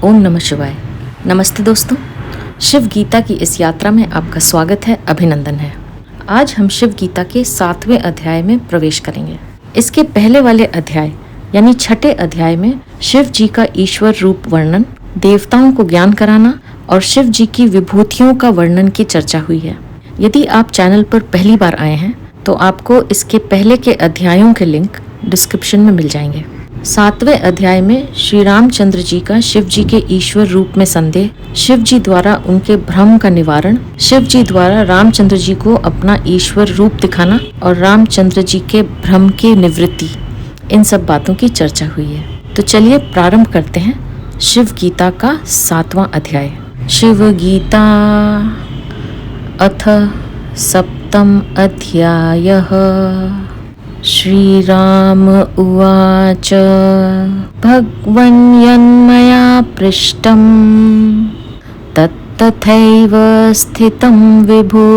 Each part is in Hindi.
ओम नमः शिवाय। नमस्ते दोस्तों, शिव गीता की इस यात्रा में आपका स्वागत है, अभिनंदन है। आज हम शिव गीता के 7वें अध्याय में प्रवेश करेंगे। इसके पहले वाले अध्याय यानी छठे अध्याय में शिव जी का ईश्वर रूप वर्णन, देवताओं को ज्ञान कराना और शिव जी की विभूतियों का वर्णन की चर्चा हुई है। यदि आप चैनल पर पहली बार आए हैं तो आपको इसके पहले के अध्यायों के लिंक डिस्क्रिप्शन में मिल जाएंगे। 7वें अध्याय में श्री रामचंद्र जी का शिव जी के ईश्वर रूप में संदेह, शिव जी द्वारा उनके भ्रम का निवारण, शिव जी द्वारा रामचंद्र जी को अपना ईश्वर रूप दिखाना और रामचंद्र जी के भ्रम की निवृत्ति, इन सब बातों की चर्चा हुई है। तो चलिए प्रारंभ करते हैं शिव गीता का 7वां अध्याय। शिव गीता अथ सप्तम अध्यायः। श्रीराम उवाच भगवन् यन्मया पृष्टं तत्तथैव स्थितं विभो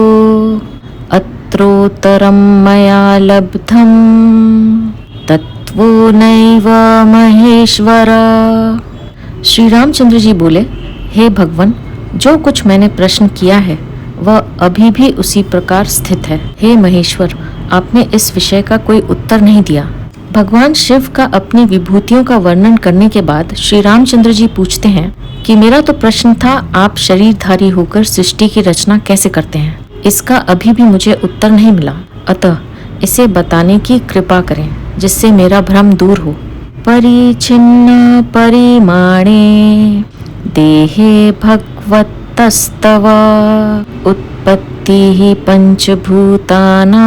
अत्रोत्तरं मया लब्धं तत्त्वो नैव महेश्वर। श्री रामचंद्र जी बोले, हे भगवान, जो कुछ मैंने प्रश्न किया है वह अभी भी उसी प्रकार स्थित है। हे महेश्वर, आपने इस विषय का कोई उत्तर नहीं दिया। भगवान शिव का अपनी विभूतियों का वर्णन करने के बाद श्री रामचंद्र जी पूछते हैं कि मेरा तो प्रश्न था, आप शरीरधारी होकर सृष्टि की रचना कैसे करते हैं? इसका अभी भी मुझे उत्तर नहीं मिला, अतः इसे बताने की कृपा करें जिससे मेरा भ्रम दूर हो। परिच्छिन्न परिमाणे देहे भगवतस्तव उत्पत्तिः पंचभूतानां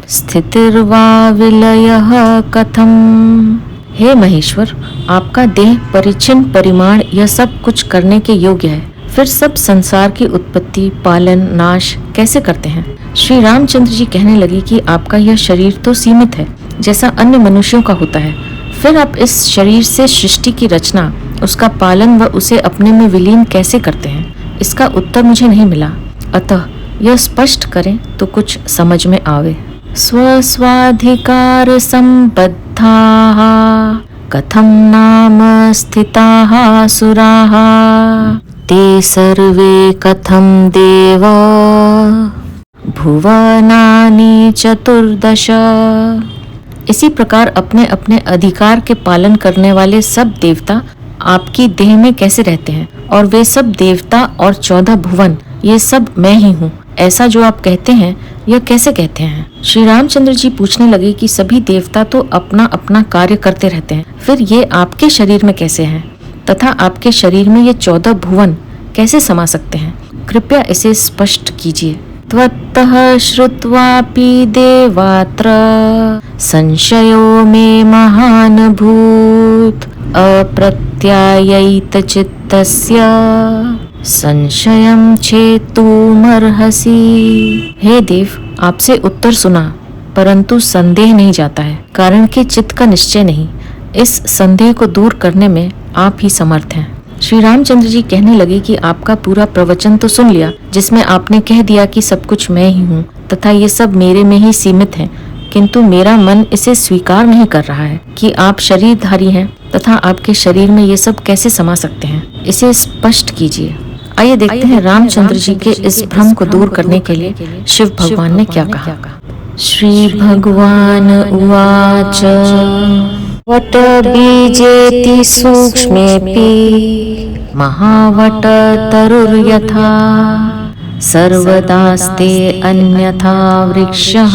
स्थितिर्वा विलयः कथम। हे महेश्वर, आपका देह परिच्छिन्न परिमाण यह सब कुछ करने के योग्य है, फिर सब संसार की उत्पत्ति, पालन, नाश कैसे करते हैं? श्री रामचंद्र जी कहने लगे कि आपका यह शरीर तो सीमित है, जैसा अन्य मनुष्यों का होता है, फिर आप इस शरीर से सृष्टि की रचना, उसका पालन व उसे अपने में विलीन कैसे करते हैं? इसका उत्तर मुझे नहीं मिला, अतः यह स्पष्ट करें तो कुछ समझ में आवे। स्वस्वाधिकार संबद्धाः कथं नाम स्थिताः सुराः ते सर्वे कथं देव भुवनानि चतुर्दश। इसी प्रकार अपने अपने अधिकार के पालन करने वाले सब देवता आपकी देह में कैसे रहते हैं, और वे सब देवता और 14 भुवन, ये सब मैं ही हूँ, ऐसा जो आप कहते हैं यह कैसे कहते हैं? श्री रामचंद्र जी पूछने लगे कि सभी देवता तो अपना अपना कार्य करते रहते हैं, फिर ये आपके शरीर में कैसे हैं, तथा आपके शरीर में ये 14 भुवन कैसे समा सकते हैं? कृपया इसे स्पष्ट कीजिए। त्वत्तः श्रुत्वापि देवात्र संशयो मे महान् भूत् अप्रत्यायित चित्तस्य संशयं छेतुमर्हसि। हे देव, आपसे उत्तर सुना परंतु संदेह नहीं जाता है, कारण कि चित्त का निश्चय नहीं। इस संदेह को दूर करने में आप ही समर्थ हैं। श्री रामचंद्र जी कहने लगे कि आपका पूरा प्रवचन तो सुन लिया, जिसमें आपने कह दिया कि सब कुछ मैं ही हूँ तथा ये सब मेरे में ही सीमित है, किंतु मेरा मन इसे स्वीकार नहीं कर रहा है कि आप शरीरधारी हैं तथा आपके शरीर में ये सब कैसे समा सकते हैं। इसे स्पष्ट कीजिए। आइए देखते हैं रामचंद्र जी के इस भ्रम को दूर करने के लिए शिव भगवान ने क्या कहा। श्री भगवान उवाच वट बीजेति सूक्ष्मेऽपि महावट तरुर्यथा सर्वदास्ते अन्यथा वृक्षः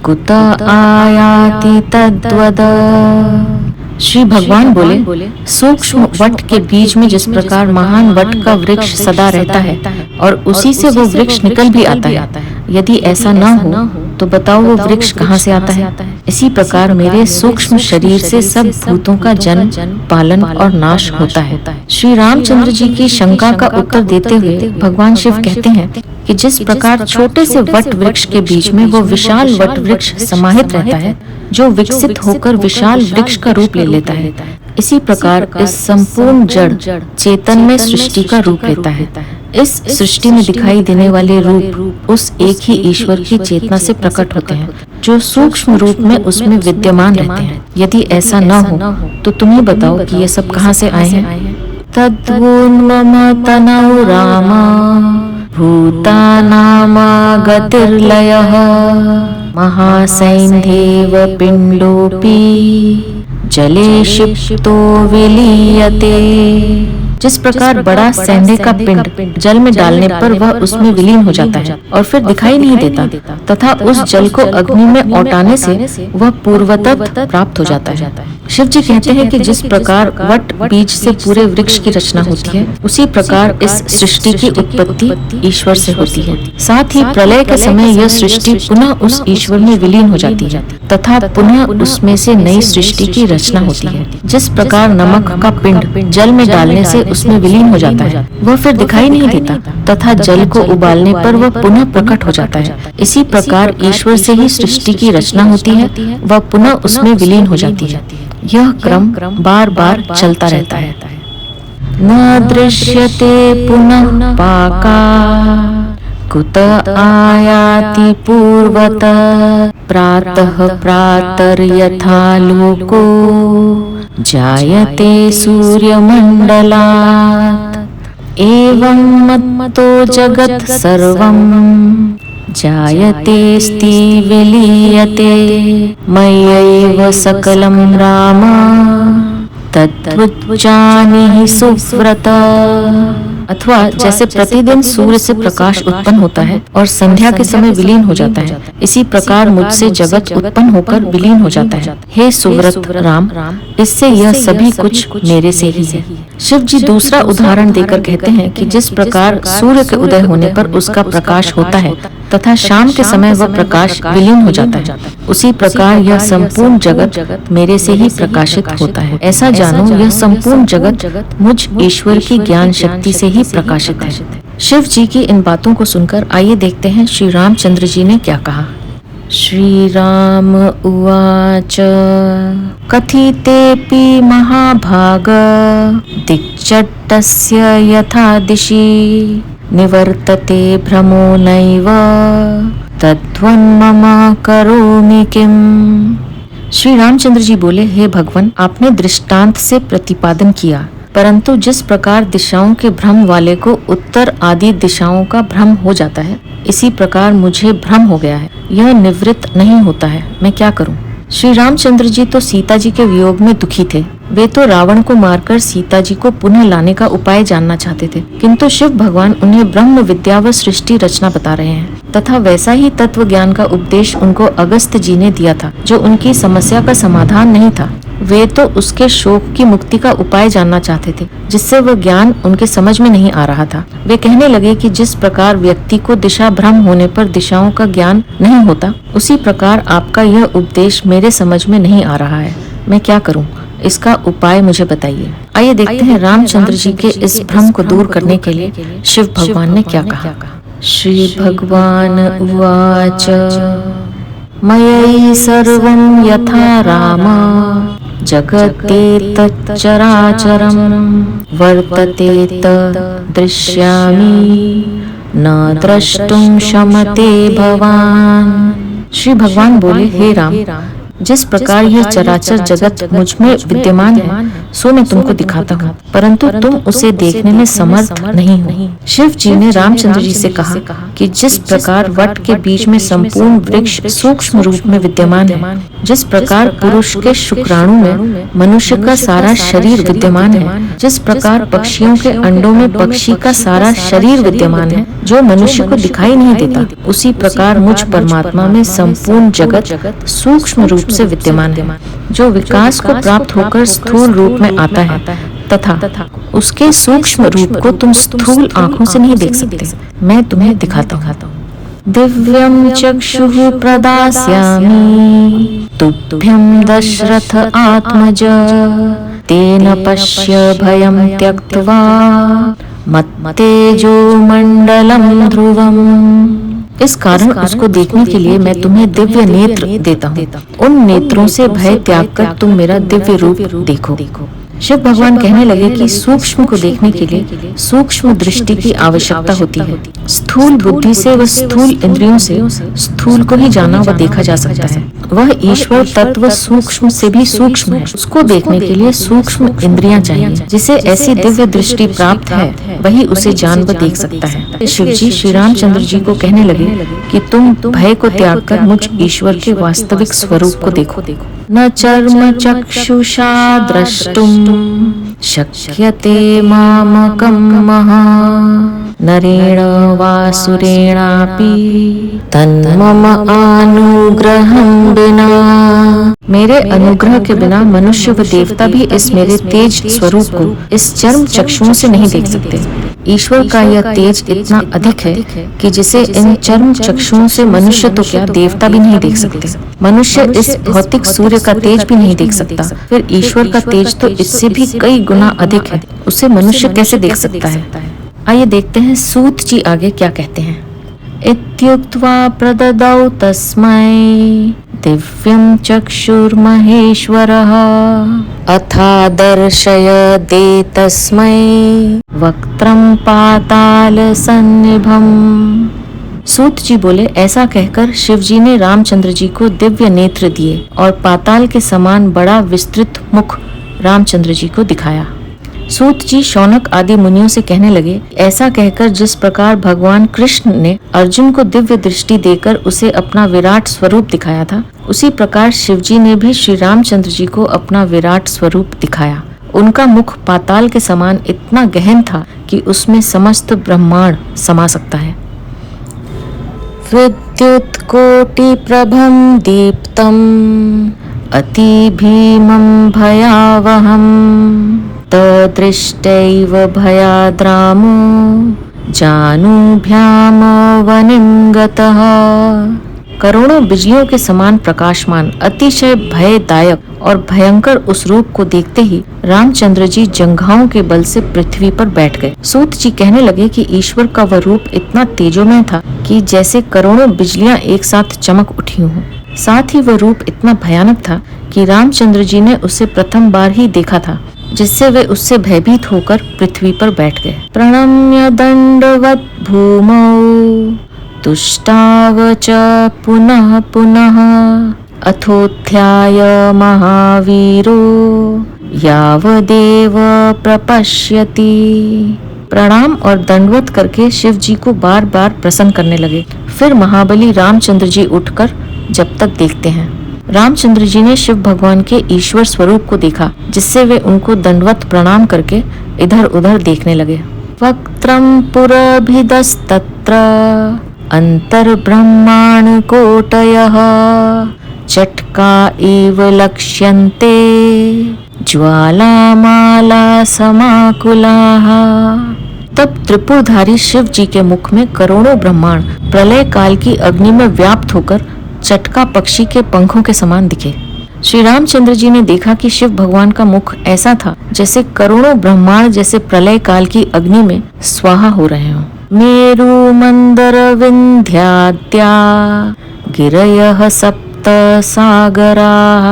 कुत आयाति तद्वद। श्री भगवान बोले, सूक्ष्म वट के बीज में जिस प्रकार महान वट का वृक्ष सदा रहता है और उसी से वो वृक्ष निकल भी आता है, यदि ऐसा न हो तो बताओ वो वृक्ष कहाँ से आता है? इसी प्रकार मेरे सूक्ष्म शरीर से सब भूतों का जन्म, पालन और नाश होता है। श्री रामचंद्र जी की शंका का उत्तर देते हुए भगवान शिव कहते हैं कि जिस प्रकार छोटे से वट वृक्ष के बीच में वो विशाल वट वृक्ष समाहित रहता है, जो विकसित होकर विशाल वृक्ष का रूप ले लेता है, इसी प्रकार इस संपूर्ण जड़ चेतन में सृष्टि का रूप लेता है। इस सृष्टि में दिखाई देने वाले रूप उस एक ही ईश्वर की चेतना से प्रकट होते हैं, जो सूक्ष्म रूप में उसमें विद्यमान रहते हैं। यदि ऐसा न हो तो तुम ही बताओ कि ये सब कहाँ से आए हैं। तद्वोन्मम तनौ राम भूतानामागतिर्लयः महासैन्धेव पिण्डोऽपि जले क्षिप्तो विलीयते। जिस प्रकार बड़ा सैंधे का पिंड जल में डालने पर वह उसमें विलीन हो जाता है और फिर दिखाई नहीं देता, तथा उस जल को अग्नि में औटाने से वह पूर्ववत प्राप्त हो जाता है। शिव जी कहते हैं कि जिस प्रकार वट बीज से पूरे वृक्ष की रचना होती है, उसी प्रकार इस सृष्टि की उत्पत्ति ईश्वर से होती है। साथ ही प्रलय के समय यह सृष्टि पुनः उस ईश्वर में विलीन हो जाती है तथा पुनः उसमें से नई सृष्टि की रचना होती है। जिस प्रकार नमक का पिंड जल में डालने से उसमें विलीन हो जाता है, वह फिर दिखाई नहीं देता तथा जल को उबालने पर वह पुनः प्रकट हो जाता है। इसी प्रकार ईश्वर से ही सृष्टि की रचना होती है, वह पुनः उसमें विलीन हो जाती है। यह क्रम बार बार चलता रहता है। न दृश्यते पुनः पाका कुत आयाति पूर्वत प्रातः प्रातर्यथा लोको जायते सूर्यमण्डलात् एवं मत्तो जगत् सर्वं जायतेऽस्ति विलीयते मय्यैव सकलं राम तद्वज्जानीहि सुव्रत। अथवा जैसे प्रतिदिन सूर्य से प्रकाश उत्पन्न होता है और संध्या के समय विलीन हो जाता है, इसी प्रकार मुझसे जगत उत्पन्न होकर विलीन हो जाता है। हे सुव्रत राम, इससे यह सभी कुछ मेरे से ही है। शिव जी दूसरा उदाहरण देकर कहते हैं कि जिस प्रकार सूर्य के उदय होने पर उसका प्रकाश होता है तथा शाम के समय वह प्रकाश विलीन हो जाता है, उसी प्रकार यह संपूर्ण जगत मेरे से ही प्रकाशित होता है। ऐसा जानो, यह संपूर्ण जगत मुझ ईश्वर की ज्ञान शक्ति से ही प्रकाशित है। शिव जी की इन बातों को सुनकर आइए देखते हैं श्री रामचंद्र जी ने क्या कहा। श्री राम उवाच कथितेऽपि महाभाग दिक्चट्टस्य यथा दिशि निवर्तते भ्रमो नैव तद्वन्मम करोमि किम। श्री रामचंद्र जी बोले, हे भगवान, आपने दृष्टांत से प्रतिपादन किया, परंतु जिस प्रकार दिशाओं के भ्रम वाले को उत्तर आदि दिशाओं का भ्रम हो जाता है, इसी प्रकार मुझे भ्रम हो गया है, यह निवृत्त नहीं होता है, मैं क्या करूं। श्री रामचंद्र जी तो सीता जी के वियोग में दुखी थे। वे तो रावण को मारकर सीता जी को पुनः लाने का उपाय जानना चाहते थे, किंतु शिव भगवान उन्हें ब्रह्म विद्या व सृष्टि रचना बता रहे हैं तथा वैसा ही तत्व ज्ञान का उपदेश उनको अगस्त्य जी ने दिया था, जो उनकी समस्या का समाधान नहीं था। वे तो उसके शोक की मुक्ति का उपाय जानना चाहते थे, जिससे वह ज्ञान उनके समझ में नहीं आ रहा था। वे कहने लगे कि जिस प्रकार व्यक्ति को दिशा भ्रम होने पर दिशाओं का ज्ञान नहीं होता, उसी प्रकार आपका यह उपदेश मेरे समझ में नहीं आ रहा है, मैं क्या करूं, इसका उपाय मुझे बताइए। आइए देखते हैं रामचंद्र जी के इस भ्रम को दूर करने के लिए शिव भगवान ने क्या कहा। श्री भगवान उवाच मयि सर्वं यथा राम जगते तच्चराचरं वर्तते तद्दृश्यामि न द्रष्टुं शमते भवान। श्री भगवान बोले, हे राम, जिस प्रकार यह चराचर जगत मुझ में विद्यमान है, सो मैं तुमको दिखाता हूँ, परंतु तुम उसे देखने में समर्थ नहीं हो। शिव जी ने रामचंद्र जी से कहा कि जिस प्रकार वट के बीच में संपूर्ण वृक्ष सूक्ष्म रूप में विद्यमान है, जिस प्रकार पुरुष के शुक्राणु में मनुष्य का सारा शरीर विद्यमान है, जिस प्रकार पक्षियों के अंडों में पक्षी का सारा शरीर विद्यमान है, जो मनुष्य को दिखाई नहीं देता, उसी प्रकार मुझ परमात्मा में संपूर्ण जगत सूक्ष्म रूप से विद्यमान है, जो विकास को प्राप्त होकर स्थूल रूप में आता है तथा उसके सूक्ष्म रूप को तुम स्थूल आँखों से नहीं देख सकते। मैं तुम्हें दिखाता हूँ। दिव्यं चक्षुः प्रदास्यामि तुभ्यं दशरथ आत्मज तेन पश्य भयं त्यक्त्वा मत्तेजो मंडलम ध्रुवम्। इस कारण उसको देखने के लिए मैं तुम्हें दिव्य नेत्र देता हूँ। उन नेत्रों से भय त्याग कर तुम मेरा दिव्य रूप देखो। शिव भगवान कहने लगे कि सूक्ष्म को देखने के लिए सूक्ष्म दृष्टि की आवश्यकता होती है। स्थूल बुद्धि से व स्थूल इंद्रियों से स्थूल को ही जाना व देखा जा सकता है। वह ईश्वर तत्व सूक्ष्म से भी सूक्ष्म है। उसको देखने के लिए सूक्ष्म इंद्रियां चाहिए। जिसे ऐसी दिव्य दृष्टि प्राप्त है वही उसे जान व देख सकता है। शिव जी श्री रामचंद्र जी को कहने लगे कि तुम भय को त्याग कर मुझ ईश्वर के वास्तविक स्वरूप को देखो। न चर्म चक्षुषा द्रष्टुम शक्यते मामकं महा नरेण वासुरेणापि तन्मम अनुग्रहं बिना। मेरे अनुग्रह के बिना मनुष्य व देवता भी इस मेरे तेज स्वरूप को इस चर्म चक्षुओं से नहीं देख सकते। ईश्वर का यह तेज इतना अधिक है कि जिसे इन चर्म चक्षुओं से मनुष्य तो क्या देवता भी नहीं देख सकते। मनुष्य इस भौतिक सूर्य का तेज भी नहीं देख सकता, फिर ईश्वर का तेज तो इससे भी कई गुना अधिक है। उसे मनुष्य कैसे देख सकता है? आइए देखते हैं सूत जी आगे क्या कहते हैं। इत्युक्त्वा प्रददौ तस्मै दिव्यं चक्षुर्महेश्वरः अथा दर्शयदे तस्मै वक्त्रं पाताल सन्निभम्। सूत जी बोले, ऐसा कहकर शिव जी ने रामचंद्र जी को दिव्य नेत्र दिए और पाताल के समान बड़ा विस्तृत मुख रामचंद्र जी को दिखाया। सूत जी शौनक आदि मुनियों से कहने लगे, ऐसा कहकर जिस प्रकार भगवान कृष्ण ने अर्जुन को दिव्य दृष्टि देकर उसे अपना विराट स्वरूप दिखाया था, उसी प्रकार शिव जी ने भी श्री रामचंद्र जी को अपना विराट स्वरूप दिखाया। उनका मुख पाताल के समान इतना गहन था कि उसमें समस्त ब्रह्मांड समा सकता है। विद्युत कोटि प्रभम दीप्तम अति भीमं भयावहम तदृष्टैव भयाद्रामो जानूभ्याम वनिं गतः। करोड़ों बिजलियों के समान प्रकाशमान अतिशय भयदायक और भयंकर उस रूप को देखते ही रामचंद्र जी जंघाओं के बल से पृथ्वी पर बैठ गए। सूत जी कहने लगे कि ईश्वर का वह रूप इतना तेजोमय था कि जैसे करोड़ों बिजलियां एक साथ चमक उठी हों। साथ ही वह रूप इतना भयानक था कि रामचंद्र जी ने उसे प्रथम बार ही देखा था, जिससे वे उससे भयभीत होकर पृथ्वी पर बैठ गए। प्रणम्य दंडवत भूमौ तुष्टाव च पुनः पुनः अथोत्थाय महावीरो यावदेव प्रपश्यति। प्रणाम और दंडवत करके शिव जी को बार बार प्रसन्न करने लगे। फिर महाबली रामचंद्र जी उठकर जब तक देखते हैं। रामचंद्र जी ने शिव भगवान के ईश्वर स्वरूप को देखा, जिससे वे उनको दंडवत प्रणाम करके इधर उधर देखने लगे। वक्त्रं पुरभिदस्तत्र अंतर्ब्रह्माण कोटयः चटका इव लक्ष्यन्ते ज्वालामाला समाकुलाः। तब त्रिपुरधारी शिव जी के मुख में करोड़ों ब्रह्मांड प्रलय काल की अग्नि में व्याप्त होकर चटका पक्षी के पंखों के समान दिखे। श्री रामचंद्र जी ने देखा कि शिव भगवान का मुख ऐसा था जैसे करोड़ों ब्रह्मांड जैसे प्रलय काल की अग्नि में स्वाहा हो रहे हों। मेरु मंदर विंध्याद्या गिरयः सप्त सागराः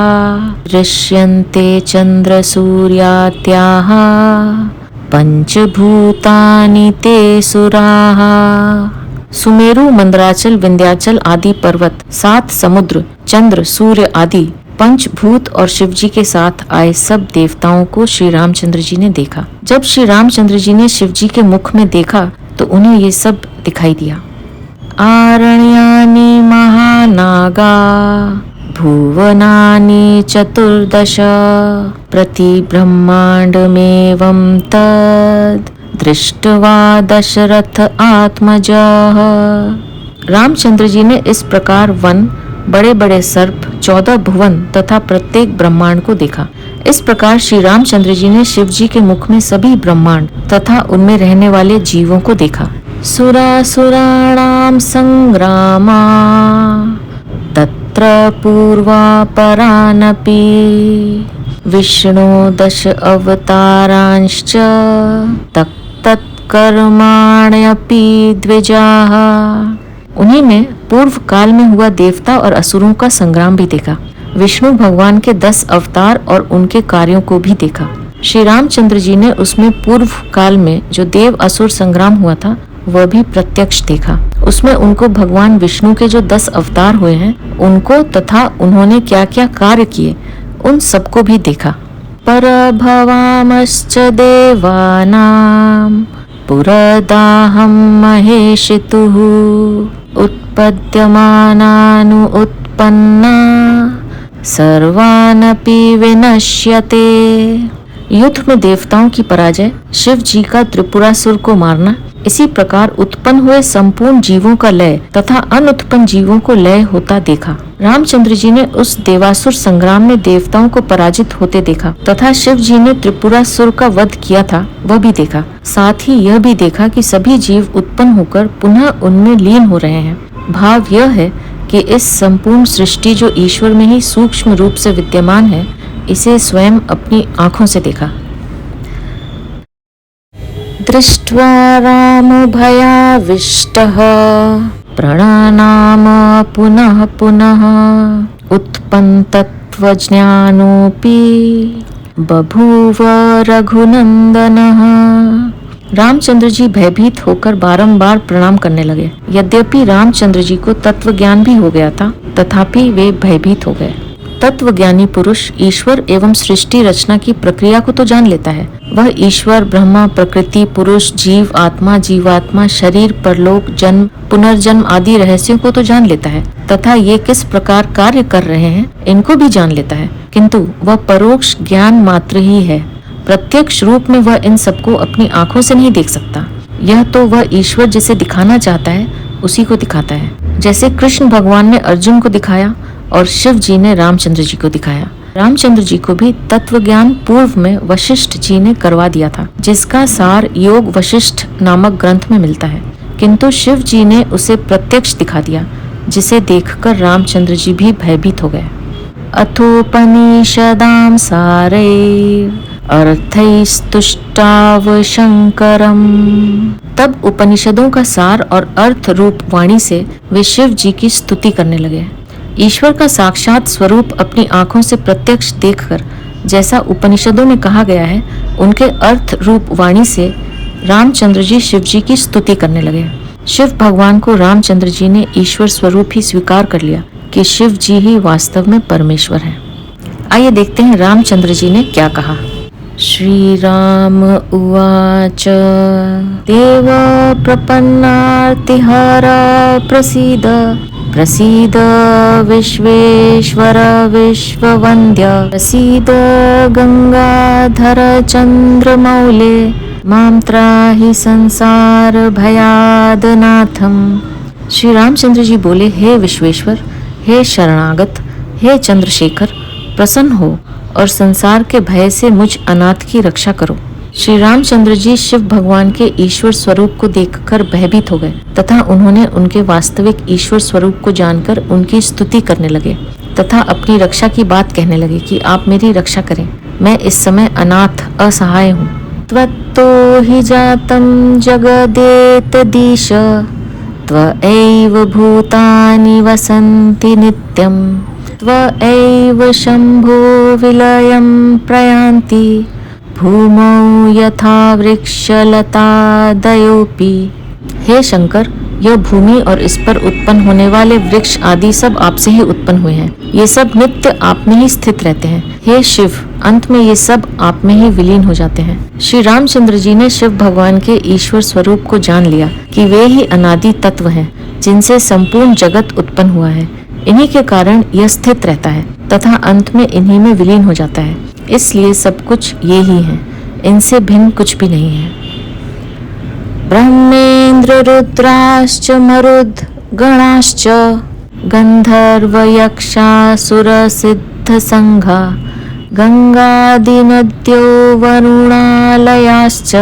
दृश्यन्ते चंद्र सूर्याद्याः पंचभूतानि ते सुराः। सुमेरु, मंदराचल, विंध्याचल आदि पर्वत, 7 समुद्र, चंद्र, सूर्य आदि पंचभूत और शिव जी के साथ आए सब देवताओं को श्री रामचंद्र जी ने देखा। जब श्री रामचंद्र जी ने शिव जी के मुख में देखा तो उन्हें ये सब दिखाई दिया। आरण्यानि महानागा भुवनानि 14 प्रति ब्रह्मांडमेवं तद दृष्ट्वा दशरथ आत्मजः। रामचंद्र जी ने इस प्रकार वन, बड़े बड़े सर्प, 14 भुवन तथा प्रत्येक ब्रह्मांड को देखा। इस प्रकार श्री रामचंद्र जी ने शिव जी के मुख में सभी ब्रह्मांड तथा उनमें रहने वाले जीवों को देखा। सुरासुराणां संग्रामा तत्र पूर्वापरानपि विष्णु 10 अवतारांश्च तत्कर्माण्यपि द्विजाः। उन्हीं में पूर्व काल में हुआ देवता और असुरों का संग्राम भी देखा। विष्णु भगवान के 10 अवतार और उनके कार्यों को भी देखा। श्री रामचंद्र जी ने उसमें पूर्व काल में जो देव असुर संग्राम हुआ था वह भी प्रत्यक्ष देखा। उसमें उनको भगवान विष्णु के जो 10 अवतार हुए हैं उनको तथा उन्होंने क्या क्या कार्य किए उन सबको भी देखा। परभवामश्च देवानां पुरदाहं महेशितुः उत्पद्यमानानु उत्पन्ना सर्वानपि विनश्यते। युद्ध में देवताओं की पराजय, शिव जी का त्रिपुरासुर को मारना, इसी प्रकार उत्पन्न हुए संपूर्ण जीवों का लय तथा अनुत्पन्न जीवों को लय होता देखा। रामचंद्र जी ने उस देवासुर संग्राम में देवताओं को पराजित होते देखा तथा शिव जी ने त्रिपुरासुर का वध किया था वह भी देखा। साथ ही यह भी देखा कि सभी जीव उत्पन्न होकर पुनः उनमें लीन हो रहे हैं। भाव यह है कि इस संपूर्ण सृष्टि जो ईश्वर में ही सूक्ष्म रूप से विद्यमान है, इसे स्वयं अपनी आँखों से देखा। दृष्ट्वा रामभयाविष्टः प्रणनाम पुनः पुनः उत्पन्नतत्त्वज्ञानोऽपि बभूव रघुनंदनः। रामचंद्र जी भयभीत होकर बारंबार प्रणाम करने लगे। यद्यपि रामचंद्र जी को तत्व ज्ञान भी हो गया था, तथापि वे भयभीत हो गए। तत्वज्ञानी पुरुष ईश्वर एवं सृष्टि रचना की प्रक्रिया को तो जान लेता है। वह ईश्वर, ब्रह्मा, प्रकृति, पुरुष, जीव, आत्मा, जीवात्मा, शरीर, परलोक, जन्म, पुनर्जन्म आदि रहस्यों को तो जान लेता है तथा ये किस प्रकार कार्य कर रहे हैं इनको भी जान लेता है, किंतु वह परोक्ष ज्ञान मात्र ही है। प्रत्यक्ष रूप में वह इन सबको अपनी आंखों से नहीं देख सकता। यह तो वह ईश्वर जिसे दिखाना चाहता है उसी को दिखाता है। जैसे कृष्ण भगवान ने अर्जुन को दिखाया और शिव जी ने रामचंद्र जी को दिखाया। रामचंद्र जी को भी तत्व ज्ञान पूर्व में वशिष्ठ जी ने करवा दिया था, जिसका सार योग वशिष्ठ नामक ग्रंथ में मिलता है, किंतु शिव जी ने उसे प्रत्यक्ष दिखा दिया, जिसे देखकर रामचंद्र जी भी भयभीत हो गए। अथोपनिषदां सारैः अर्थैस्तुष्टाव शंकरम। तब उपनिषदों का सार और अर्थ रूप वाणी से वे शिव जी की स्तुति करने लगे। ईश्वर का साक्षात स्वरूप अपनी आंखों से प्रत्यक्ष देखकर जैसा उपनिषदों में कहा गया है, उनके अर्थ रूप वाणी से रामचंद्र जी शिव जी की स्तुति करने लगे। शिव भगवान को रामचंद्र जी ने ईश्वर स्वरूप ही स्वीकार कर लिया कि शिव जी ही वास्तव में परमेश्वर हैं। आइए देखते हैं रामचंद्र जी ने क्या कहा। श्री राम उवाच देव प्रपन्नार्तिहर प्रसीद प्रसीद विश्वेश्वर विश्ववन्द्य प्रसीद गंगाधर चंद्रमौले मां त्राहि संसार भयादनाथम। श्री रामचंद्र जी बोले, हे विश्वेश्वर, हे शरणागत, हे चंद्रशेखर, प्रसन्न हो और संसार के भय से मुझ अनाथ की रक्षा करो। श्री रामचंद्र जी शिव भगवान के ईश्वर स्वरूप को देखकर भयभीत हो गए तथा उन्होंने उनके वास्तविक ईश्वर स्वरूप को जानकर उनकी स्तुति करने लगे तथा अपनी रक्षा की बात कहने लगे कि आप मेरी रक्षा करें, मैं इस समय अनाथ असहाय हूँ। त्वत्तो हि जातं जगदेतदीश त्वएव भूतानि वसन्ति नित्यं त्वएव शम्भो विलयं प्रयान्ति भूमौ यथा वृक्षलतादयोऽपि। हे शंकर, यह भूमि और इस पर उत्पन्न होने वाले वृक्ष आदि सब आपसे ही उत्पन्न हुए हैं। ये सब नित्य आप में ही स्थित रहते हैं। हे शिव, अंत में ये सब आप में ही विलीन हो जाते हैं। श्री रामचंद्र जी ने शिव भगवान के ईश्वर स्वरूप को जान लिया कि वे ही अनादि तत्व हैं, जिनसे संपूर्ण जगत उत्पन्न हुआ है। इन्हीं के कारण यह स्थित रहता है तथा अंत में इन्हीं में विलीन हो जाता है। इसलिए सब कुछ ये ही है, इनसे भिन्न कुछ भी नहीं है। ब्रह्मेंद्र रुद्राश्च मरुद गणाश्च गंधर्व यक्षासुर सिद्ध संघा गंगादिनद्यो वरुणालयाश्च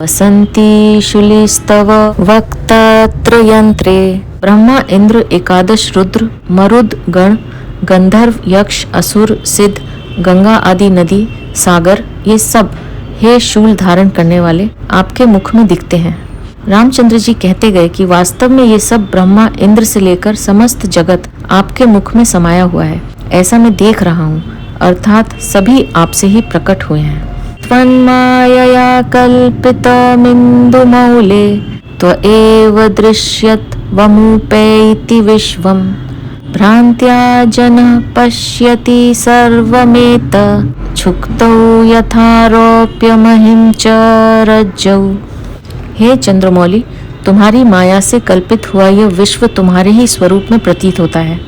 वसंती शुलिस्तव वक्तत्र यंत्रे। ब्रह्मा, इंद्र, एकादश रुद्र, मरुद गण, गंधर्व, यक्ष, असुर, सिद्ध, गंगा आदि नदी, सागर, ये सब हे शूल धारण करने वाले आपके मुख में दिखते हैं। रामचंद्र जी कहते गए कि वास्तव में ये सब ब्रह्मा, इंद्र से लेकर समस्त जगत आपके मुख में समाया हुआ है, ऐसा मैं देख रहा हूँ, अर्थात सभी आपसे ही प्रकट हुए हैं। त्वन्मायया कल्पितमिन्दुमौले त्वएव दृश्यत्वमुपैति विश्वम् भ्रान्त्या जनः पश्यति सर्वमेत छुक्तौ यथारोप्यमहिं च रज्जौ। हे चंद्रमौली, तुम्हारी माया से कल्पित हुआ यह विश्व तुम्हारे ही स्वरूप में प्रतीत होता है।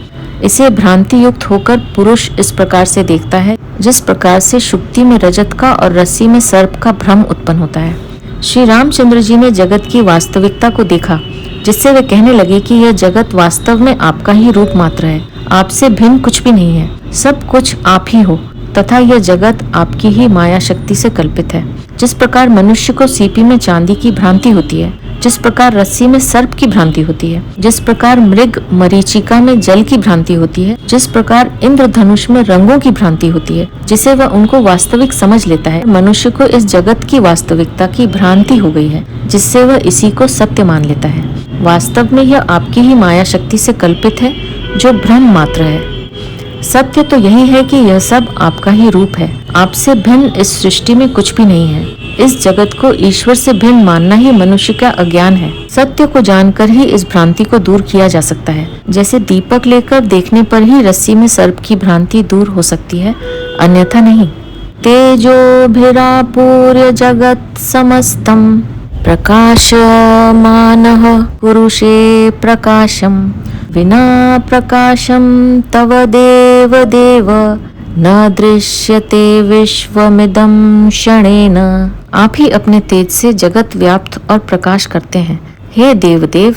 इसे भ्रांति युक्त होकर पुरुष इस प्रकार से देखता है जिस प्रकार से शुक्ति में रजत का और रस्सी में सर्प का भ्रम उत्पन्न होता है। श्री रामचंद्र जी ने जगत की वास्तविकता को देखा, जिससे वे कहने लगे कि यह जगत वास्तव में आपका ही रूप मात्र है, आपसे भिन्न कुछ भी नहीं है, सब कुछ आप ही हो तथा यह जगत आपकी ही माया शक्ति से कल्पित है। जिस प्रकार मनुष्य को सीपी में चांदी की भ्रांति होती है, जिस प्रकार रस्सी में सर्प की भ्रांति होती है, जिस प्रकार मृग मरीचिका में जल की भ्रांति होती है, जिस प्रकार इंद्रधनुष में रंगों की भ्रांति होती है, जिसे वह उनको वास्तविक समझ लेता है, मनुष्य को इस जगत की वास्तविकता की भ्रांति हो गई है, जिससे वह इसी को सत्य मान लेता है। वास्तव में यह आपकी ही माया शक्ति से कल्पित है, जो भ्रम मात्र है। सत्य तो यही है कि यह सब आपका ही रूप है, आपसे भिन्न इस सृष्टि में कुछ भी नहीं है। इस जगत को ईश्वर से भिन्न मानना ही मनुष्य का अज्ञान है। सत्य को जानकर ही इस भ्रांति को दूर किया जा सकता है। जैसे दीपक लेकर देखने पर ही रस्सी में सर्प की भ्रांति दूर हो सकती है, अन्यथा नहीं। तेजोभिरापूर्य जगत समस्तम प्रकाशमानः पुरुषे प्रकाशम विना प्रकाशम तव देव देव न दृश्यते विश्वमिदं क्षणेन। आप ही अपने तेज से जगत व्याप्त और प्रकाश करते हैं। हे देवदेव,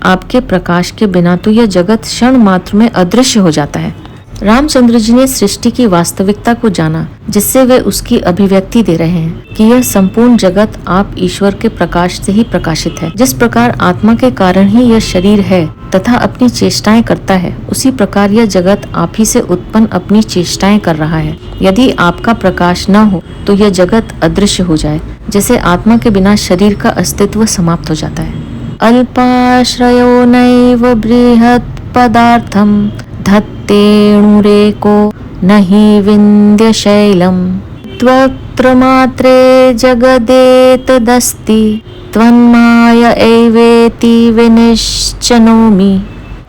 आपके प्रकाश के बिना तो यह जगत क्षण मात्र में अदृश्य हो जाता है। रामचंद्र जी ने सृष्टि की वास्तविकता को जाना, जिससे वे उसकी अभिव्यक्ति दे रहे हैं कि यह संपूर्ण जगत आप ईश्वर के प्रकाश से ही प्रकाशित है। जिस प्रकार आत्मा के कारण ही यह शरीर है तथा अपनी चेष्टाएं करता है, उसी प्रकार यह जगत आप ही से उत्पन्न अपनी चेष्टाएं कर रहा है। यदि आपका प्रकाश न हो तो यह जगत अदृश्य हो जाए, जैसे आत्मा के बिना शरीर का अस्तित्व समाप्त हो जाता है। अल्पाश्रयो नैव बृहत् पदार्थम धत्तेणुरेको नहि विन्द्य शैलम त्वत्र मात्रे जगदेतदस्ति त्वन्माय एवेति विनिश्चनोमि।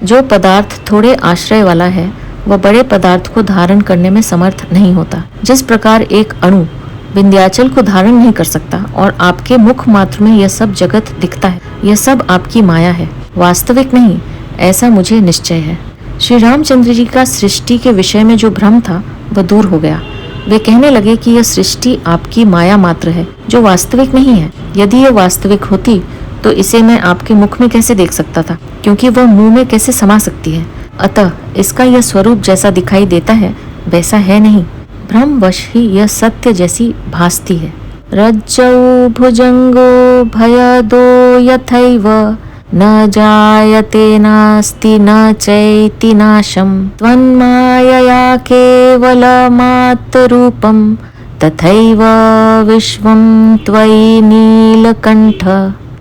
जो पदार्थ थोड़े आश्रय वाला है, वह बड़े पदार्थ को धारण करने में समर्थ नहीं होता। जिस प्रकार एक अणु विंध्याचल को धारण नहीं कर सकता और आपके मुख मात्र में यह सब जगत दिखता है, यह सब आपकी माया है, वास्तविक नहीं, ऐसा मुझे निश्चय है। श्री रामचंद्र जी का सृष्टि के विषय में जो भ्रम था वह दूर हो गया। वे कहने लगे कि यह सृष्टि आपकी माया मात्र है, जो वास्तविक नहीं है। यदि यह वास्तविक होती तो इसे मैं आपके मुख में कैसे देख सकता था, क्योंकि वह मुंह में कैसे समा सकती है। अतः इसका यह स्वरूप जैसा दिखाई देता है वैसा है नहीं, भ्रमवश ही यह सत्य जैसी भासती है। रज्जौ भुजंगो भयदो यथैव न जायते नास्ति न चैति नाशम त्वन्मायया केवलमात्ररूपं तथैव विश्वं त्वयि नीलकंठ।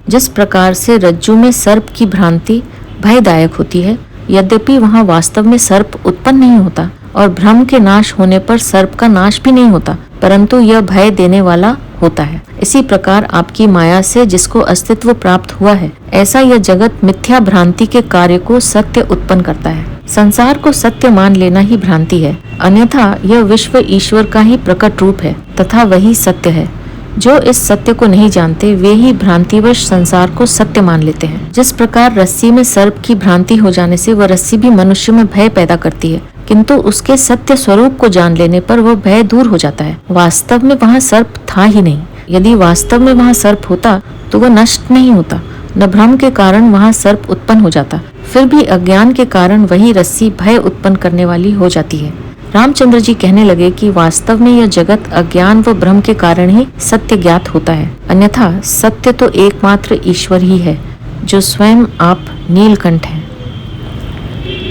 जिस प्रकार से रज्जु में सर्प की भ्रांति भयदायक होती है, यद्यपि वहाँ वास्तव में सर्प उत्पन्न नहीं होता और भ्रम के नाश होने पर सर्प का नाश भी नहीं होता, परंतु यह भय देने वाला होता है। इसी प्रकार आपकी माया से जिसको अस्तित्व प्राप्त हुआ है, ऐसा यह जगत मिथ्या भ्रांति के कार्य को सत्य उत्पन्न करता है। संसार को सत्य मान लेना ही भ्रांति है, अन्यथा यह विश्व ईश्वर का ही प्रकट रूप है तथा वही सत्य है। जो इस सत्य को नहीं जानते वे ही भ्रांतिवश संसार को सत्य मान लेते हैं। जिस प्रकार रस्सी में सर्प की भ्रांति हो जाने से वह रस्सी भी मनुष्य में भय पैदा करती है, किंतु उसके सत्य स्वरूप को जान लेने पर वह भय दूर हो जाता है। वास्तव में वहाँ सर्प था ही नहीं। यदि वास्तव में वहाँ सर्प होता तो वह नष्ट नहीं होता, न भ्रम के कारण वहाँ सर्प उत्पन्न हो जाता। फिर भी अज्ञान के कारण वही रस्सी भय उत्पन्न करने वाली हो जाती है। रामचंद्र जी कहने लगे कि वास्तव में यह जगत अज्ञान व भ्रम के कारण ही सत्य ज्ञात होता है, अन्यथा सत्य तो एकमात्र ईश्वर ही है, जो स्वयं आप नीलकंठ हैं।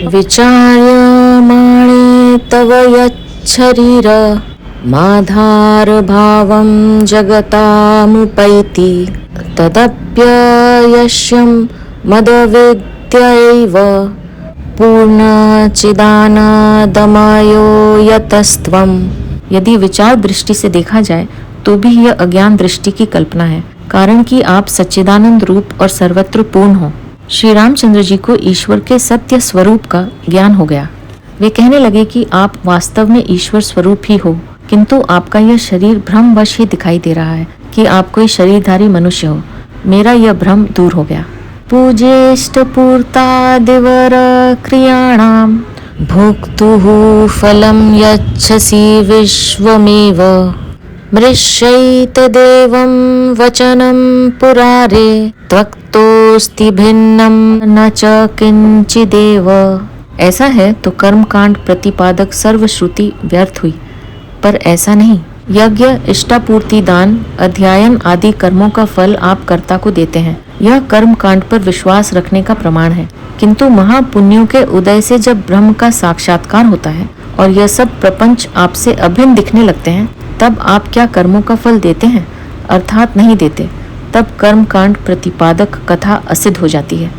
विचार्यमाणे तव यच्छरीर माधार भावं जगतामुपैति तदप्ययश्यं मदविद्यैव पूर्णचिदानन्दमयो यतस्त्वम्। यदि विचार दृष्टि से देखा जाए तो भी यह अज्ञान दृष्टि की कल्पना है, कारण कि आप सच्चिदानंद रूप और सर्वत्र पूर्ण हो। श्री रामचंद्र जी को ईश्वर के सत्य स्वरूप का ज्ञान हो गया। वे कहने लगे कि आप वास्तव में ईश्वर स्वरूप ही हो, किंतु आपका यह शरीर भ्रमवश ही दिखाई दे रहा है कि आप कोई शरीरधारी मनुष्य हो। मेरा यह भ्रम दूर हो गया। पूजेष्ट पूर्तादिवर क्रियाणाम भोक्तुः फलं यच्छसि विश्वमेव मृष्यैत देवं वचनं पुरारे त्वक्तोस्ति भिन्नं न च किंचिदेव। ऐसा है तो कर्मकांड प्रतिपादक सर्वश्रुति व्यर्थ हुई, पर ऐसा नहीं। यज्ञ, इष्टापूर्ति, दान, अध्यायन आदि कर्मों का फल आप कर्ता को देते हैं। यह कर्म कांड पर विश्वास रखने का प्रमाण है। किंतु महापुण्यों के उदय से जब ब्रह्म का साक्षात्कार होता है और यह सब प्रपंच आपसे अभिन्न दिखने लगते हैं, तब आप क्या कर्मों का फल देते हैं? अर्थात नहीं देते। तब कर्म कांड प्रतिपादक कथा असिद्ध हो जाती है।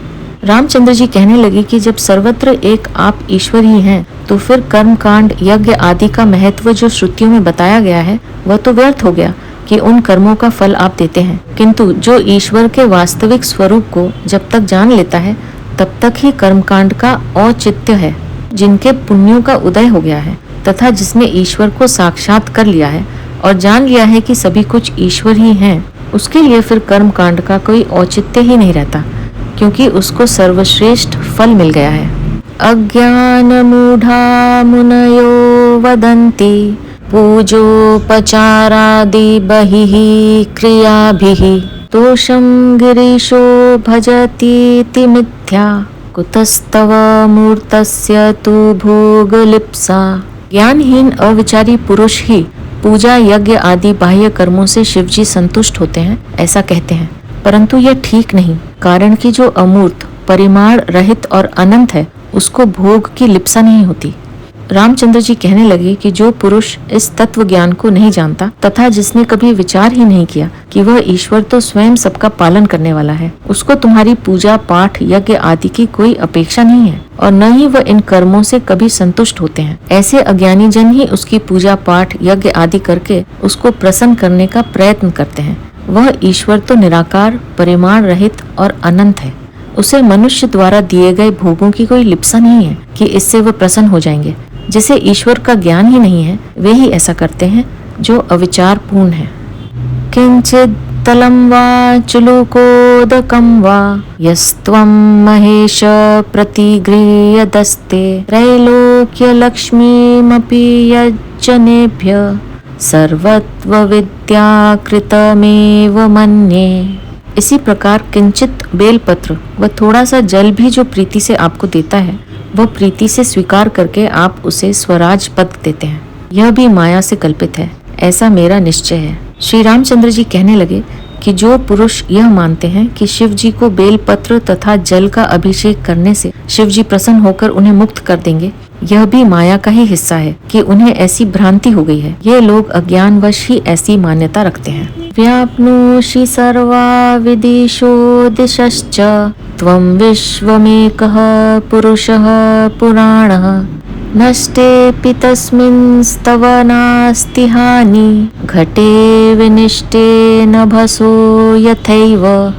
रामचंद्र जी कहने लगे कि जब सर्वत्र एक आप ईश्वर ही हैं, तो फिर कर्म कांड, यज्ञ आदि का महत्व जो श्रुतियों में बताया गया है वह तो व्यर्थ हो गया कि उन कर्मों का फल आप देते हैं। किंतु जो ईश्वर के वास्तविक स्वरूप को जब तक जान लेता है, तब तक ही कर्मकांड का औचित्य है। जिनके पुण्यों का उदय हो गया है तथा जिसने ईश्वर को साक्षात कर लिया है और जान लिया है कि सभी कुछ ईश्वर ही हैं, उसके लिए फिर कर्मकांड का कोई औचित्य ही नहीं रहता, क्योंकि उसको सर्वश्रेष्ठ फल मिल गया है। अज्ञान मूढ़ा मुनयो वदन्ति पूजोपचारादि बहिः क्रियाभिः दोषं गिरीशो भजतीति मिथ्या कुतस्तव मूर्तस्य तु भोगलिप्सा। ज्ञानहीन अविचारी पुरुष ही पूजा, यज्ञ आदि बाह्य कर्मों से शिवजी संतुष्ट होते हैं, ऐसा कहते हैं। परंतु यह ठीक नहीं, कारण कि जो अमूर्त, परिमाण रहित और अनंत है, उसको भोग की लिप्सा नहीं होती। रामचंद्र जी कहने लगे कि जो पुरुष इस तत्व ज्ञान को नहीं जानता तथा जिसने कभी विचार ही नहीं किया कि वह ईश्वर तो स्वयं सबका पालन करने वाला है, उसको तुम्हारी पूजा, पाठ, यज्ञ आदि की कोई अपेक्षा नहीं है और न ही वह इन कर्मों से कभी संतुष्ट होते हैं। ऐसे अज्ञानी जन ही उसकी पूजा, पाठ, यज्ञ आदि करके उसको प्रसन्न करने का प्रयत्न करते हैं। वह ईश्वर तो निराकार, परिमाण रहित और अनंत है। उसे मनुष्य द्वारा दिए गए भोगों की कोई लिप्सा नहीं है कि इससे वह प्रसन्न हो जाएंगे। जिसे ईश्वर का ज्ञान ही नहीं है, वे ही ऐसा करते हैं जो अविचार पूर्ण है। किंचित तलं वा चुलुकोदकं वा यस्त्वं महेश प्रतिगृह्यदस्ते त्रैलोक्य लक्ष्मीमपि यज्जनेभ्य सर्वत्व विद्याकृतमेव मन्ये। इसी प्रकार किंचित बेलपत्र व थोड़ा सा जल भी जो प्रीति से आपको देता है, वह प्रीति से स्वीकार करके आप उसे स्वराज पद देते हैं। यह भी माया से कल्पित है, ऐसा मेरा निश्चय है। श्री रामचंद्र जी कहने लगे कि जो पुरुष यह मानते हैं कि शिव जी को बेलपत्र तथा जल का अभिषेक करने से शिव जी प्रसन्न होकर उन्हें मुक्त कर देंगे, यह भी माया का ही हिस्सा है कि उन्हें ऐसी भ्रांति हो गई है। ये लोग अज्ञानवश ही ऐसी मान्यता रखते हैं। व्याप्नोषि सर्वा विदिशो दिशश्च त्वं विश्वमेकः पुरुषः पुराणः नष्टेऽपि तस्मिंस्तव नास्ति हानि घटे विनिष्टे नभसो यथैव।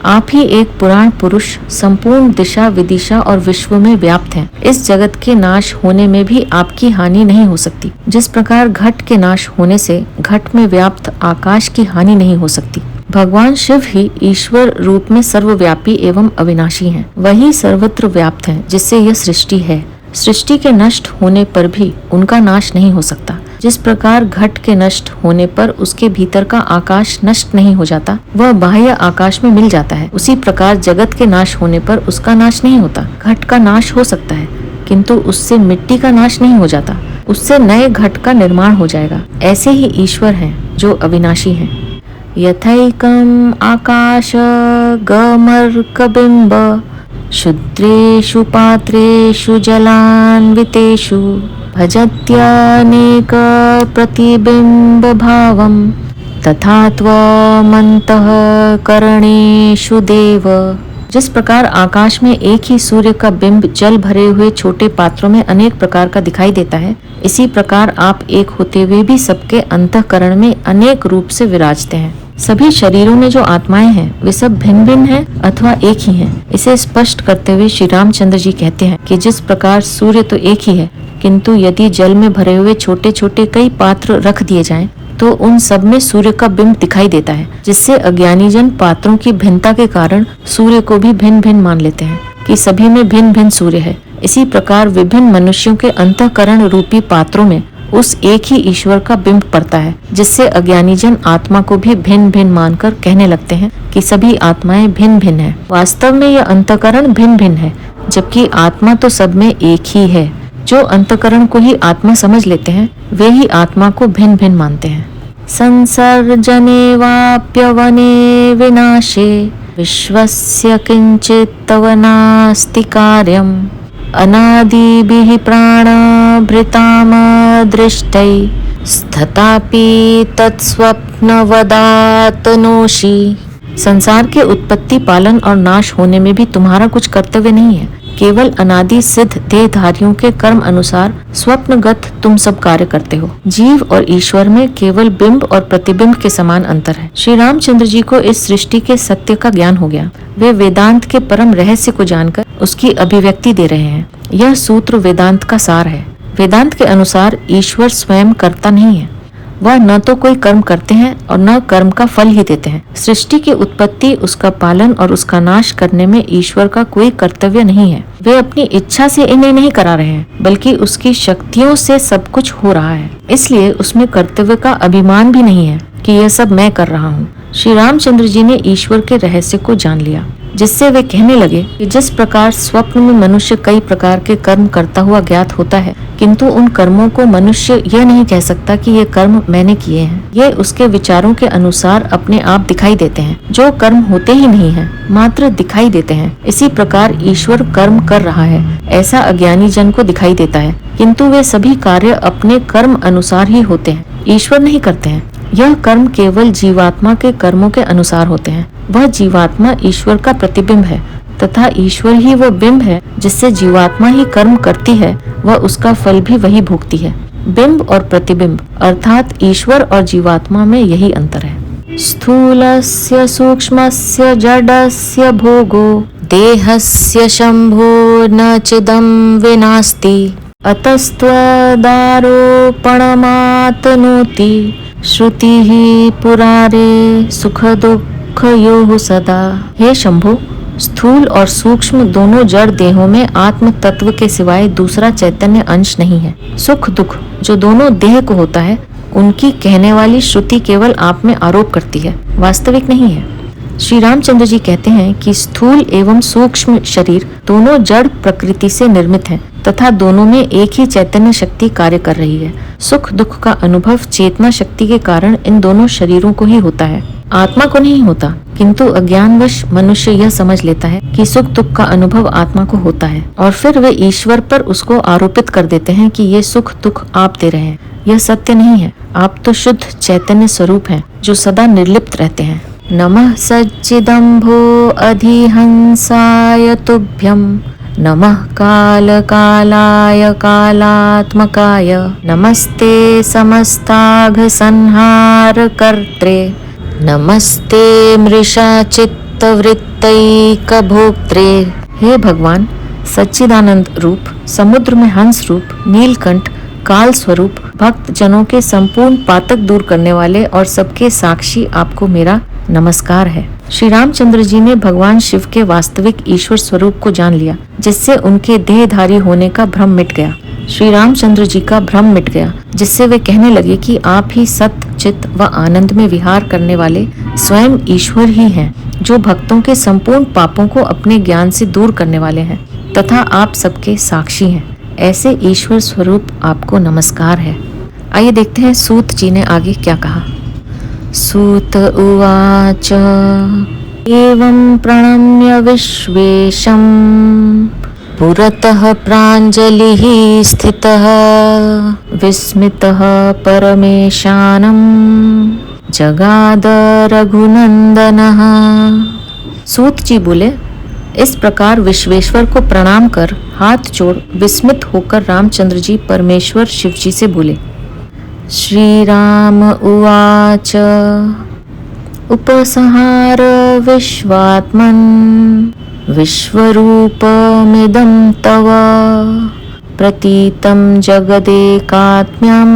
आप ही एक पुराण पुरुष, संपूर्ण दिशा, विदिशा और विश्व में व्याप्त हैं। इस जगत के नाश होने में भी आपकी हानि नहीं हो सकती। जिस प्रकार घट के नाश होने से घट में व्याप्त आकाश की हानि नहीं हो सकती। भगवान शिव ही ईश्वर रूप में सर्वव्यापी एवं अविनाशी हैं। वही सर्वत्र व्याप्त हैं, जिससे यह सृष्टि है। सृष्टि के नष्ट होने पर भी उनका नाश नहीं हो सकता। जिस प्रकार घट के नष्ट होने पर उसके भीतर का आकाश नष्ट नहीं हो जाता, वह बाह्य आकाश में मिल जाता है, उसी प्रकार जगत के नाश होने पर उसका नाश नहीं होता। घट का नाश हो सकता है, किंतु उससे मिट्टी का नाश नहीं हो जाता, उससे नए घट का निर्माण हो जाएगा। ऐसे ही ईश्वर हैं जो अविनाशी हैं। यथैकम् आकाश गमर्कबिम्ब शुद्रेषु पात्रेषु जलान्वितेषु भजत्यनेक प्रतिबिम्ब भावं तथा त्वमन्तः करणेषु देव। जिस प्रकार आकाश में एक ही सूर्य का बिंब जल भरे हुए छोटे पात्रों में अनेक प्रकार का दिखाई देता है, इसी प्रकार आप एक होते हुए भी सबके अंतःकरण में अनेक रूप से विराजते हैं। सभी शरीरों में जो आत्माएं हैं वे सब भिन्न भिन्न हैं अथवा एक ही हैं। इसे स्पष्ट करते हुए श्री रामचंद्र जी कहते हैं कि जिस प्रकार सूर्य तो एक ही है, किंतु यदि जल में भरे हुए छोटे छोटे कई पात्र रख दिए जाएं, तो उन सब में सूर्य का बिंब दिखाई देता है, जिससे अज्ञानी जन पात्रों की भिन्नता के कारण सूर्य को भी भिन्न भिन्न मान लेते हैं कि सभी में भिन्न भिन्न सूर्य है। इसी प्रकार विभिन्न मनुष्यों के अंतःकरण रूपी पात्रों में उस एक ही ईश्वर का बिंब पड़ता है, जिससे अज्ञानी जन आत्मा को भी भिन्न भिन्न मानकर कहने लगते हैं कि सभी आत्माएं भिन्न भिन्न है। वास्तव में यह अंतःकरण भिन्न भिन्न है, जबकि आत्मा तो सब में एक ही है। जो अंतःकरण को ही आत्मा समझ लेते हैं, वे ही आत्मा को भिन्न भिन्न मानते हैं। संसर्जने वाप्यवने विनाशे विश्वस्य किंचित तव नास्ति कार्यम् अनादिभिः प्राणभृतामदृष्टै स्थतापि तत्स्वप्नवदातनोषि। संसार के उत्पत्ति, पालन और नाश होने में भी तुम्हारा कुछ कर्तव्य नहीं है। केवल अनादि सिद्ध देहधारियों के कर्म अनुसार स्वप्नगत तुम सब कार्य करते हो। जीव और ईश्वर में केवल बिंब और प्रतिबिंब के समान अंतर है। श्री रामचंद्र जी को इस सृष्टि के सत्य का ज्ञान हो गया। वे वेदांत के परम रहस्य को जानकर उसकी अभिव्यक्ति दे रहे हैं। यह सूत्र वेदांत का सार है। वेदांत के अनुसार ईश्वर स्वयं कर्ता नहीं है। वह न तो कोई कर्म करते हैं और न कर्म का फल ही देते हैं। सृष्टि की उत्पत्ति, उसका पालन और उसका नाश करने में ईश्वर का कोई कर्तव्य नहीं है। वे अपनी इच्छा से इन्हें नहीं करा रहे हैं, बल्कि उसकी शक्तियों से सब कुछ हो रहा है। इसलिए उसमें कर्तव्य का अभिमान भी नहीं है कि यह सब मैं कर रहा हूँ। श्री रामचंद्र जी ने ईश्वर के रहस्य को जान लिया, जिससे वे कहने लगे कि जिस प्रकार स्वप्न में मनुष्य कई प्रकार के कर्म करता हुआ ज्ञात होता है, किंतु उन कर्मों को मनुष्य यह नहीं कह सकता कि ये कर्म मैंने किए हैं। ये उसके विचारों के अनुसार अपने आप दिखाई देते हैं, जो कर्म होते ही नहीं हैं, मात्र दिखाई देते हैं। इसी प्रकार ईश्वर कर्म कर रहा है, ऐसा अज्ञानी जन को दिखाई देता है, किंतु वे सभी कार्य अपने कर्म अनुसार ही होते हैं, ईश्वर नहीं करते हैं। यह कर्म केवल जीवात्मा के कर्मों के अनुसार होते हैं। वह जीवात्मा ईश्वर का प्रतिबिंब है तथा ईश्वर ही वो बिंब है जिससे जीवात्मा ही कर्म करती है, वह उसका फल भी वही भोगती है। बिंब और प्रतिबिंब अर्थात ईश्वर और जीवात्मा में यही अंतर है। स्थूलस्य सूक्ष्मस्य जडस्य भोगो देहस्य शंभो न चिदं विनास्ति अतस्त्वदारोपणमातनोति श्रुतिः पुरारे सुख दुःखयोः सदा। हे शंभो, स्थूल और सूक्ष्म दोनों जड़ देहों में आत्म तत्व के सिवाय दूसरा चैतन्य अंश नहीं है। सुख दुख जो दोनों देह को होता है, उनकी कहने वाली श्रुति केवल आप में आरोप करती है, वास्तविक नहीं है। श्री रामचंद्र जी कहते हैं कि स्थूल एवं सूक्ष्म शरीर दोनों जड़ प्रकृति से निर्मित हैं तथा दोनों में एक ही चैतन्य शक्ति कार्य कर रही है। सुख दुख का अनुभव चेतना शक्ति के कारण इन दोनों शरीरों को ही होता है, आत्मा को नहीं होता। किंतु अज्ञानवश मनुष्य यह समझ लेता है कि सुख दुख का अनुभव आत्मा को होता है और फिर वे ईश्वर पर उसको आरोपित कर देते हैं कि ये सुख दुख आप दे रहे हैं। यह सत्य नहीं है। आप तो शुद्ध चैतन्य स्वरूप हैं जो सदा निर्लिप्त रहते हैं। नमः सच्चिदम्भो अधिहंसाय तुभ्यं नमः कालकालाय कालात्मकाय नमस्ते समस्ताघ संहार कर्त्रे नमस्ते मृषा चित्तवृत्तैक भोक्त्रे। हे भगवान, सच्चिदानंद रूप, समुद्र में हंस रूप, नीलकंठ, काल स्वरूप, भक्त जनों के संपूर्ण पातक दूर करने वाले और सबके साक्षी, आपको मेरा नमस्कार है। श्री रामचंद्र जी ने भगवान शिव के वास्तविक ईश्वर स्वरूप को जान लिया, जिससे उनके देहधारी होने का भ्रम मिट गया। श्री रामचंद्र जी का भ्रम मिट गया, जिससे वे कहने लगे कि आप ही सत्य चित्त व आनंद में विहार करने वाले स्वयं ईश्वर ही हैं, जो भक्तों के संपूर्ण पापों को अपने ज्ञान से दूर करने वाले हैं तथा आप सबके साक्षी हैं। ऐसे ईश्वर स्वरूप आपको नमस्कार है। आइए देखते हैं सूत जी ने आगे क्या कहा। सूत उवाच एवं प्रणम्य विश्वेशं पुरतः प्राञ्जलिः स्थितः विस्मितः परमेशानं जगाद रघुनंदनः। सूत जी बोले, इस प्रकार विश्वेश्वर को प्रणाम कर हाथ जोड़ विस्मित होकर रामचंद्र जी परमेश्वर शिव जी से बोले। श्री राम उवाच उपसंहार विश्वात्मन् विश्वरूपमिदं तव प्रतीतं जगदेकात्म्यं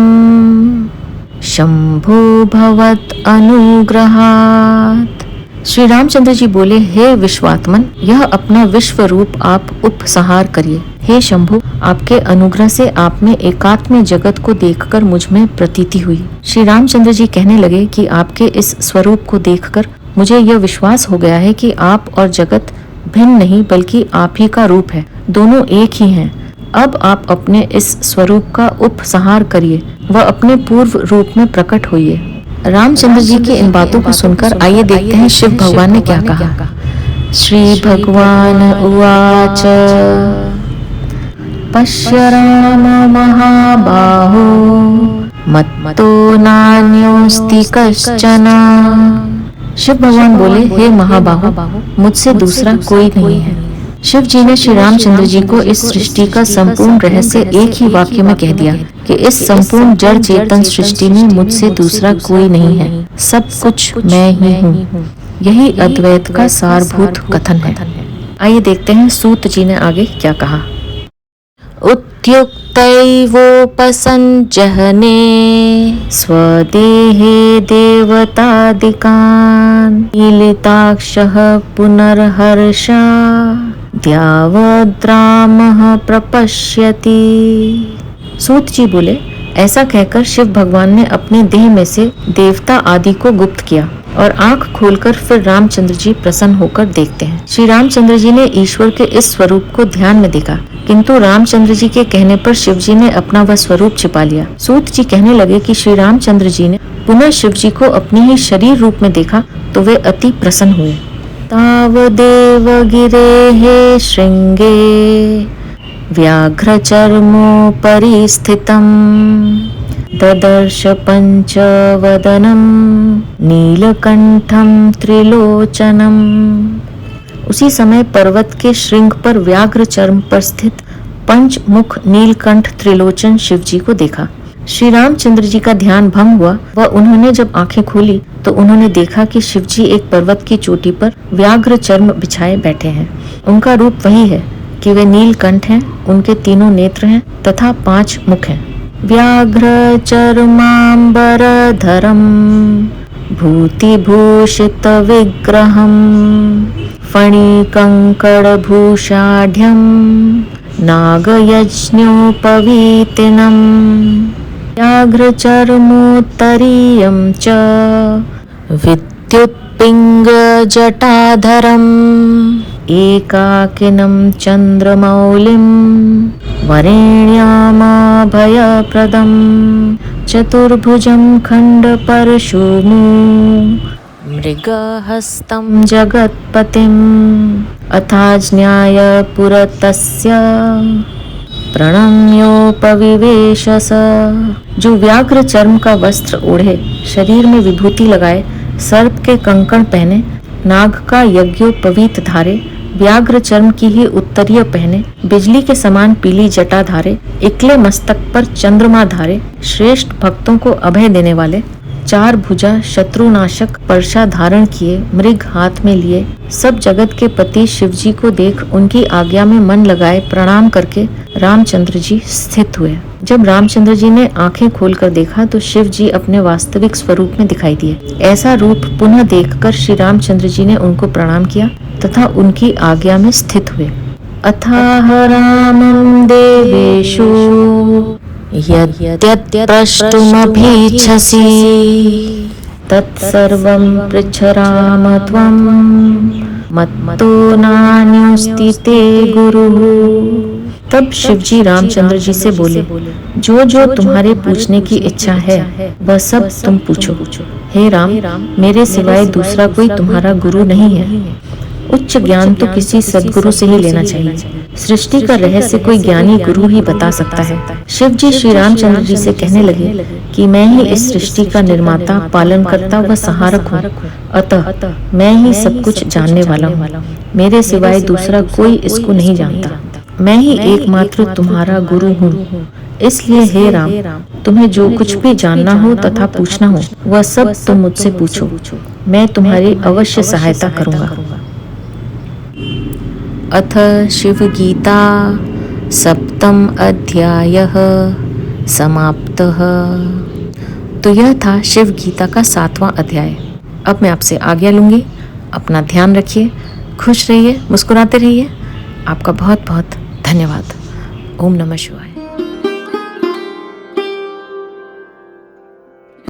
शंभो भवत् अनुग्रहात्। श्री रामचंद्र जी बोले, हे विश्वात्मन, यह अपना विश्व रूप आप उपसंहार करिए। हे शंभु, आपके अनुग्रह से आप में एकात्म जगत को देखकर मुझ में प्रतीति हुई। श्री रामचंद्र जी कहने लगे कि आपके इस स्वरूप को देखकर मुझे यह विश्वास हो गया है कि आप और जगत भिन्न नहीं बल्कि आप ही का रूप है, दोनों एक ही हैं। अब आप अपने इस स्वरूप का उपसंहार करिए व अपने पूर्व रूप में प्रकट होइए। रामचंद्र जी की इन बातों को सुनकर आइए देखते हैं शिव भगवान ने क्या कहा। श्री भगवान उवाच पश्य राम महाबाहो मत्तो नान्योस्ति कश्चन। शिव भगवान बोले, हे महाबाहो, मुझसे दूसरा कोई नहीं है। शिव जी ने श्री रामचंद्र जी को इस सृष्टि का संपूर्ण रहस्य एक ही वाक्य में कह दिया कि इस संपूर्ण जड़ चेतन सृष्टि में मुझसे दूसरा कोई नहीं है, सब कुछ मैं ही हूँ। यही अद्वैत का सारभूत कथन है। आइए देखते हैं सूत जी ने आगे क्या कहा। उद्युक्तैवोपसंजहने स्वदेहे देवतादिकान् मीलिताक्षः पुनर्हर्षा द्यावद्रामः प्रपश्यति। सूत जी बोले, ऐसा कहकर शिव भगवान ने अपने देह में से देवता आदि को गुप्त किया और आंख खोलकर फिर रामचंद्र जी प्रसन्न होकर देखते हैं। श्री रामचंद्र जी ने ईश्वर के इस स्वरूप को ध्यान में देखा, किंतु रामचंद्र जी के कहने पर शिव जी ने अपना वह स्वरूप छिपा लिया। सूत जी कहने लगे कि श्री रामचंद्र जी ने पुनः शिव जी को अपने ही शरीर रूप में देखा तो वे अति प्रसन्न हुए। तावदेव गिरेः शृंगे व्याघ्रचर्मोपरि स्थितं ददर्श पंचवदनं नीलकंठं त्रिलोचनम। उसी समय पर्वत के श्रृंग पर व्याघ्र चर्म पर स्थित पंचमुख नीलकंठ त्रिलोचन शिव जी को देखा। श्री रामचंद्र जी का ध्यान भंग हुआ व उन्होंने जब आंखें खोली तो उन्होंने देखा कि शिव जी एक पर्वत की चोटी पर व्याघ्र चर्म बिछाए बैठे हैं। उनका रूप वही है कि वे नीलकंठ हैं, उनके तीनों नेत्र हैं तथा 5 मुख हैं। व्याघ्र चर्मांबरधरम भूतिभूषित विग्रहम फणिकंकड़भूषाढ्यम नागयज्ञोपवीतिनम व्याघ्रचर्मोत्तरीयं च विद्युत्पिङ्गजटाधरम् एकाकिनं चन्द्रमौलिं वरेण्यामाभयप्रदं चतुर्भुजं खण्डपरशुमु मृगहस्तं जगत्पतिम् अथाज्ञाय पुरतस्य प्रणम्योपविवेशस। जो व्याघ्र चर्म का वस्त्र ओढ़े, शरीर में विभूति लगाए, सर्प के कंकण पहने, नाग का यज्ञोपवीत धारे, व्याघ्र चर्म की ही उत्तरीय पहने, बिजली के समान पीली जटा धारे, इकले मस्तक पर चंद्रमा धारे, श्रेष्ठ भक्तों को अभय देने वाले, 4 भुजा शत्रुनाशक परशा धारण किए, मृग हाथ में लिए, सब जगत के पति शिव जी को देख उनकी आज्ञा में मन लगाए प्रणाम करके रामचंद्र जी स्थित हुए। जब रामचंद्र जी ने आंखें खोलकर देखा तो शिव जी अपने वास्तविक स्वरूप में दिखाई दिए। ऐसा रूप पुनः देखकर श्री रामचंद्र जी ने उनको प्रणाम किया तथा उनकी आज्ञा में स्थित हुए। अथाह रामं देवेषु यद्यप्रष्टुमभीच्छसि तत्सर्वं पृच्छ राम त्वं मत्तो नान्योस्ति ते गुरुः। तब शिवजी रामचंद्र जी से बोले, जो जो तुम्हारे पूछने की इच्छा है वह सब तुम पूछो। हे राम, मेरे सिवाय दूसरा कोई तुम्हारा गुरु नहीं है। उच्च ज्ञान तो किसी सद्गुरु से ही लेना चाहिए। सृष्टि का रहस्य कोई ज्ञानी गुरु ही बता सकता है। शिव जी श्री रामचंद्र जी से कहने लगे कि मैं ही इस सृष्टि का निर्माता, पालनकर्ता व संहारक हूँ, अतः मैं ही सब कुछ जानने वाला हूँ। मेरे सिवाय दूसरा कोई इसको नहीं जानता। मैं ही एकमात्र तुम्हारा गुरु हूँ। इसलिए हे राम, तुम्हें जो कुछ भी जानना हो तथा पूछना हो वह सब तुम मुझसे पूछो, मैं तुम्हारी अवश्य सहायता करूँगा। अथ शिव गीता सप्तम अध्यायः समाप्तः। तो यह था शिव गीता का 7वां अध्याय। अब मैं आपसे आज्ञा लूँगी। अपना ध्यान रखिए, खुश रहिए, मुस्कुराते रहिए। आपका बहुत बहुत धन्यवाद। ओम नमः शिवाय।